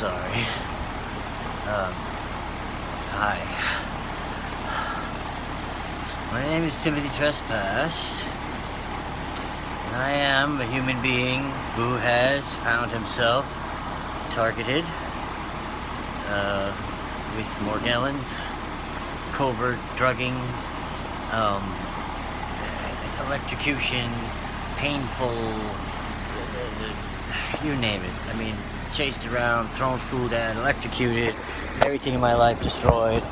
sorry. Hi. My name is Timothytrespas, and I am a human being who has found himself targeted with Morgellons, covert drugging, electrocution, painful, you name it. I mean, chased around, thrown food at, electrocuted, everything in my life destroyed,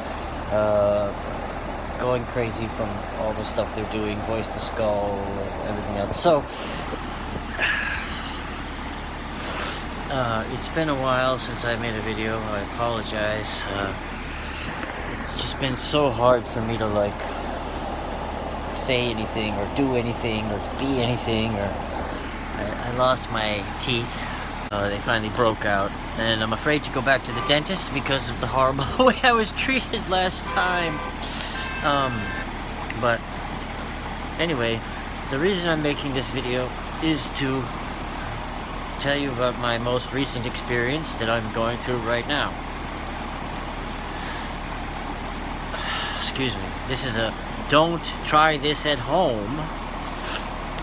going crazy from all the stuff they're doing, voice to skull, everything else. So, it's been a while since I made a video. I apologize. It's just been so hard for me to like say anything or do anything or be anything. Or I lost my teeth. They finally broke out, and I'm afraid to go back to the dentist because of the horrible way I was treated last time. But anyway, the reason I'm making this video is to tell you about my most recent experience that I'm going through right now. Excuse me. This is a don't try this at home.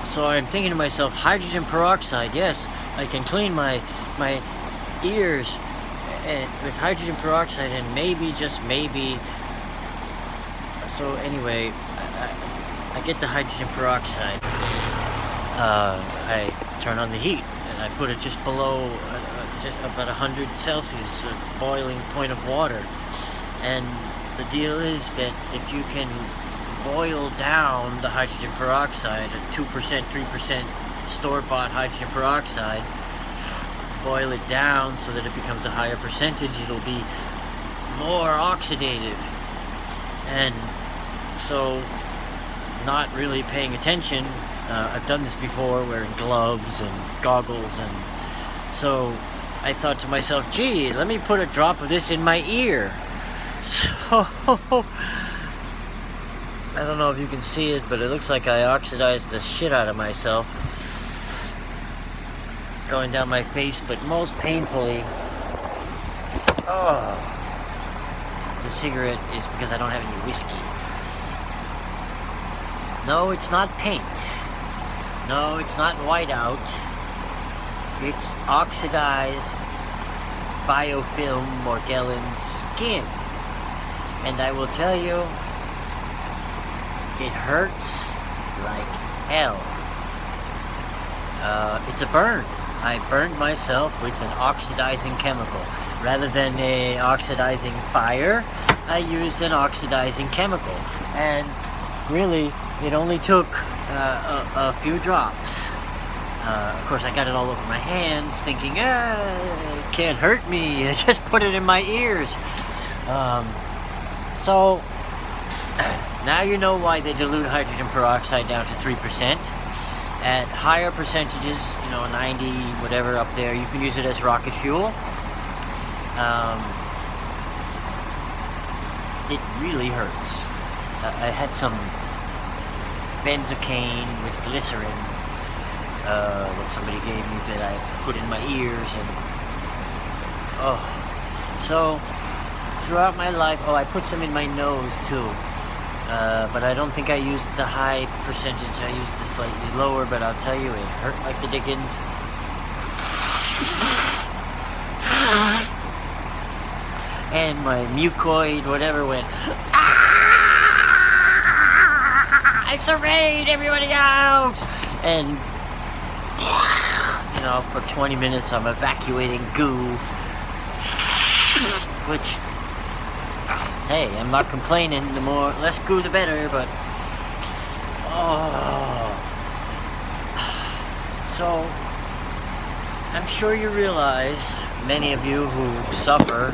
So I'm thinking to myself, hydrogen peroxide, yes, I can clean my ears with hydrogen peroxide, and maybe, just maybe. So anyway, I get the hydrogen peroxide. I turn on the heat, and I put it just below, just about 100 Celsius, a boiling point of water. And the deal is that if you can boil down the hydrogen peroxide at 2%, 3% store-bought hydrogen peroxide, boil it down so that it becomes a higher percentage, it'll be more oxidative. And so, not really paying attention, I've done this before, wearing gloves and goggles, and so I thought to myself, gee, let me put a drop of this in my ear. So I don't know if you can see it, but it looks like I oxidized the shit out of myself. Going down my face, but most painfully, the cigarette is because I don't have any whiskey. No, it's not paint. No, it's not whiteout. It's oxidized biofilm Morgellons skin. And I will tell you, it hurts like hell. It's a burn. I burned myself with an oxidizing chemical. Rather than a oxidizing fire, I used an oxidizing chemical. And really, it only took a few drops. Of course, I got it all over my hands, thinking, it can't hurt me. I just put it in my ears. So, now you know why they dilute hydrogen peroxide down to 3%. At higher percentages, 90, whatever up there, you can use it as rocket fuel. It really hurts. I had some benzocaine with glycerin that somebody gave me that I put in my ears, and so throughout my life, I put some in my nose too. But I don't think I used the high percentage. I used the slightly lower, but I'll tell you, it hurt like the dickens. And my mucoid, whatever, went, it's a raid, everybody out! And, for 20 minutes I'm evacuating goo, which, hey, I'm not complaining. The more, less goo, the better, but, so, I'm sure you realize, many of you who suffer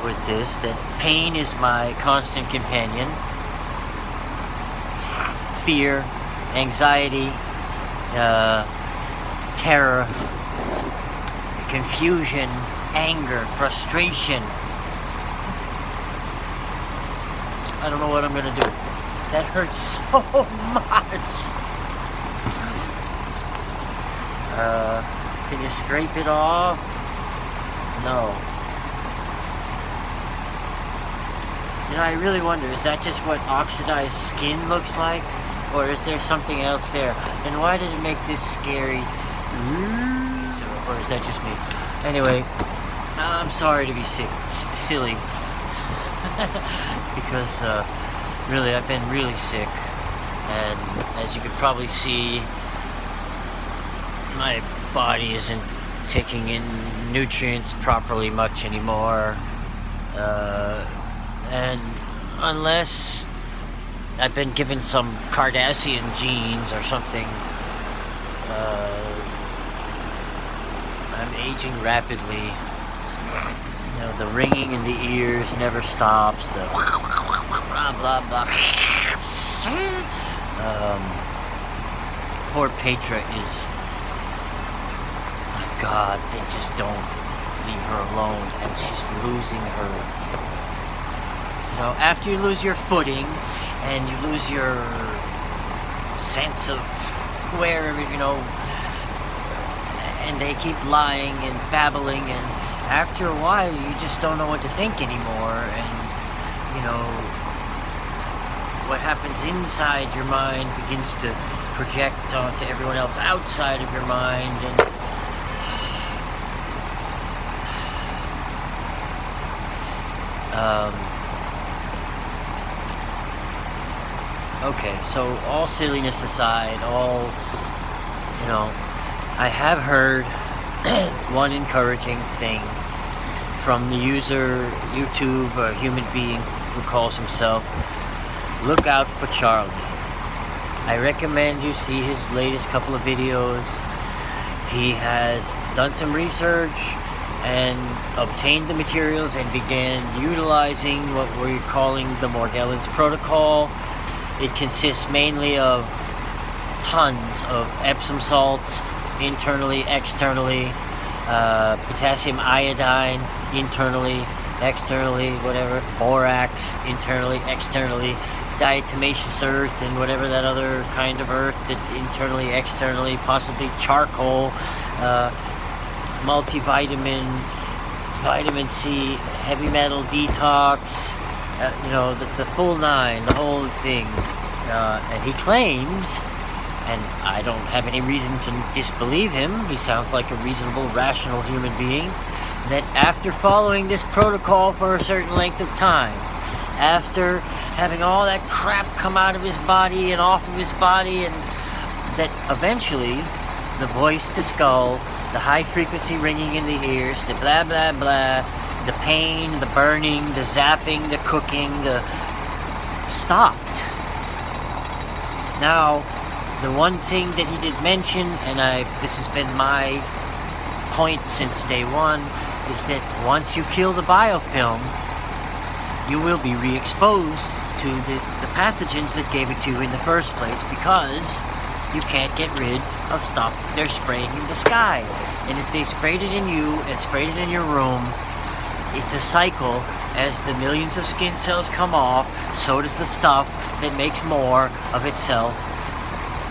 with this, that pain is my constant companion. Fear, anxiety, terror, confusion, anger, frustration. I don't know what I'm gonna do. That hurts so much. Can you scrape it off? No. You know, I really wonder, is that just what oxidized skin looks like? Or is there something else there? And why did it make this scary? Or is that just me? Anyway, I'm sorry to be silly. Because, really, I've been really sick. And as you could probably see, my body isn't taking in nutrients properly much anymore. And unless I've been given some Cardassian genes or something, I'm aging rapidly. You know, the ringing in the ears never stops. The blah blah blah. Poor Petra is. My God, they just don't leave her alone, and she's losing her. You know, after you lose your footing and you lose your sense of where, you know, and they keep lying and babbling, and after a while you just don't know what to think anymore, and you know, what happens inside your mind begins to project onto everyone else outside of your mind, and okay, so all silliness aside, you know, I have heard one encouraging thing from the user, YouTube, a human being who calls himself Look Out for Charlie. I recommend you see his latest couple of videos. He has done some research and obtained the materials and began utilizing what we're calling the Morgellons protocol. It consists mainly of tons of Epsom salts, internally, externally, potassium iodine, internally, externally, whatever, borax, internally, externally, diatomaceous earth, and whatever that other kind of earth that internally, externally, possibly charcoal, multivitamin, vitamin C, heavy metal detox, you know, the full nine, the whole thing. And he claims, and I don't have any reason to disbelieve him, he sounds like a reasonable, rational human being, that after following this protocol for a certain length of time, after having all that crap come out of his body and off of his body, and that eventually the voice to skull, the high frequency ringing in the ears, the blah blah blah, the pain, the burning, the zapping, the cooking, the stopped. Now, the one thing that he did mention, and this has been my point since day one, is that once you kill the biofilm, you will be re-exposed to the pathogens that gave it to you in the first place, because you can't get rid of stuff they're spraying in the sky. And if they sprayed it in you and sprayed it in your room, it's a cycle. As the millions of skin cells come off, so does the stuff that makes more of itself,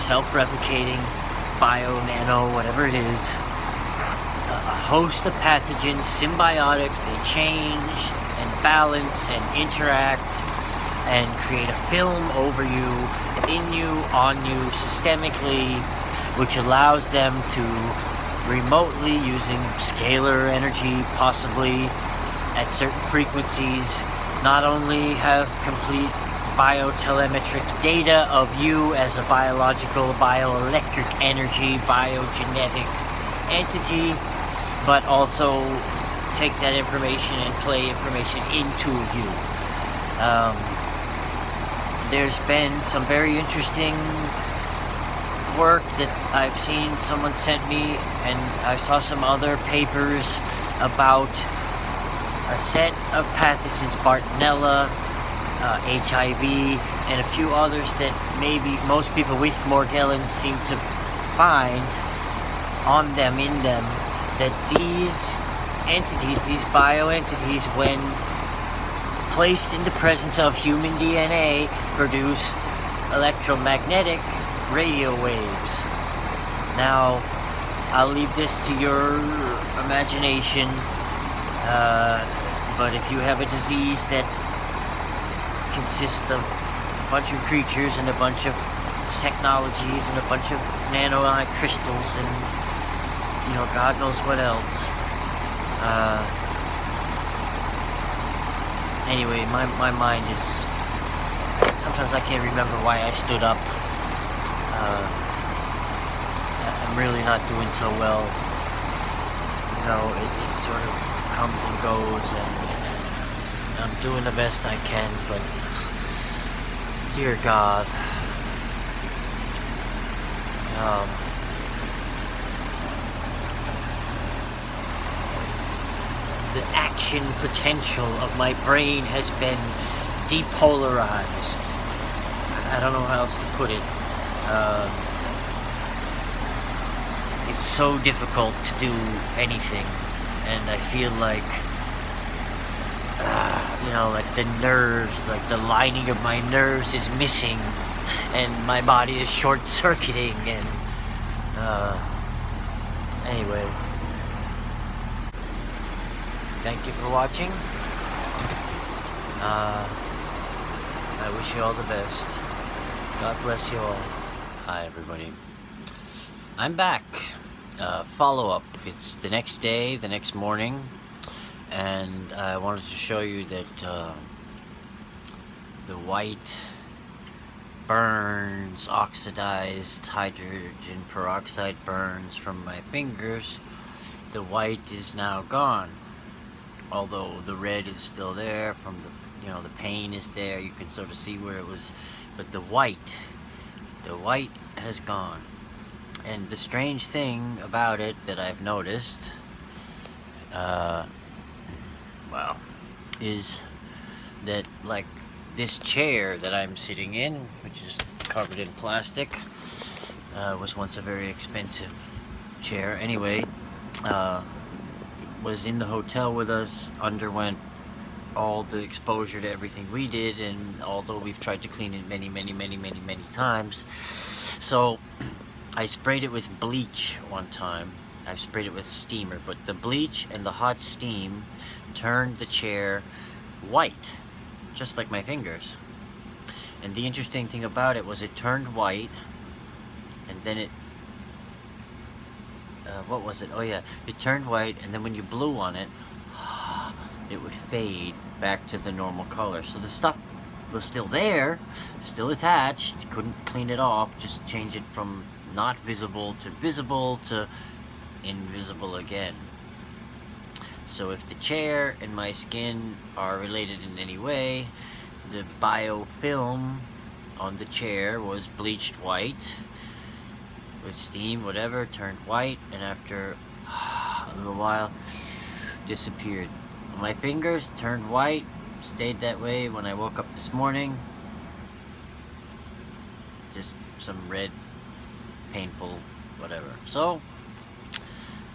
self-replicating, bio, nano, whatever it is. A host of pathogens, symbiotic, they change and balance and interact and create a film over you, in you, on you, systemically, which allows them to remotely, using scalar energy, possibly at certain frequencies, not only have complete biotelemetric data of you as a biological, bioelectric energy, biogenetic entity, but also take that information and play information into you. There's been some very interesting work that I've seen someone sent me, and I saw some other papers about a set of pathogens, Bartonella, HIV, and a few others that maybe most people with Morgellons seem to find on them, in them, that these entities, these bioentities, when placed in the presence of human DNA, produce electromagnetic radio waves. Now, I'll leave this to your imagination, but if you have a disease that consists of a bunch of creatures and a bunch of technologies and a bunch of nano-like crystals and, you know, God knows what else. Anyway, my mind is... Sometimes I can't remember why I stood up. I'm really not doing so well. You know, it sort of comes and goes, and I'm doing the best I can, but dear God, the action potential of my brain has been depolarized. I don't know how else to put it. It's so difficult to do anything, and I feel like, you know, like the nerves, like the lining of my nerves is missing, and my body is short-circuiting, and, anyway. Thank you for watching. I wish you all the best. God bless you all. Hi, everybody. I'm back. Follow-up. It's the next day, the next morning, and I wanted to show you that the white burns, oxidized hydrogen peroxide burns from my fingers. The white is now gone, although the red is still there from the, you know, the pain is there. You can sort of see where it was, but the white has gone. And the strange thing about it that I've noticed, well, is that, like, this chair that I'm sitting in, which is covered in plastic, was once a very expensive chair. Anyway, was in the hotel with us, underwent all the exposure to everything we did, and although we've tried to clean it many times, so I sprayed it with bleach one time. I sprayed it with steamer, but the bleach and the hot steam turned the chair white, just like my fingers. And the interesting thing about it was it turned white, and then it, what was it? Oh yeah, it turned white, and then when you blew on it, it would fade back to the normal color. So the stuff was still there, still attached, couldn't clean it off, just change it from not visible to invisible again. So if the chair and my skin are related in any way, the biofilm on the chair was bleached white with steam, whatever, turned white, and after a little while disappeared. My fingers turned white, stayed that way when I woke up this morning. Just some red, painful, whatever. So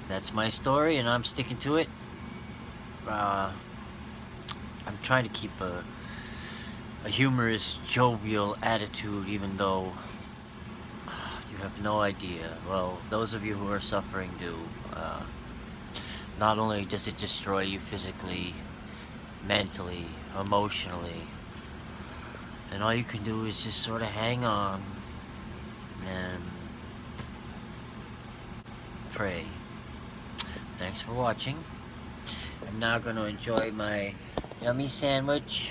that's my story, and I'm sticking to it. I'm trying to keep a humorous, jovial attitude, even though you have no idea. Well, those of you who are suffering do. Not only does it destroy you physically, mentally, emotionally, and all you can do is just sort of hang on and pray. Thanks for watching. I'm now going to enjoy my yummy sandwich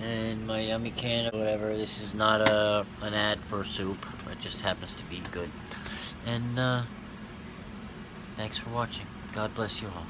and my yummy can of whatever. This is not an ad for soup. It just happens to be good. And thanks for watching. God bless you all.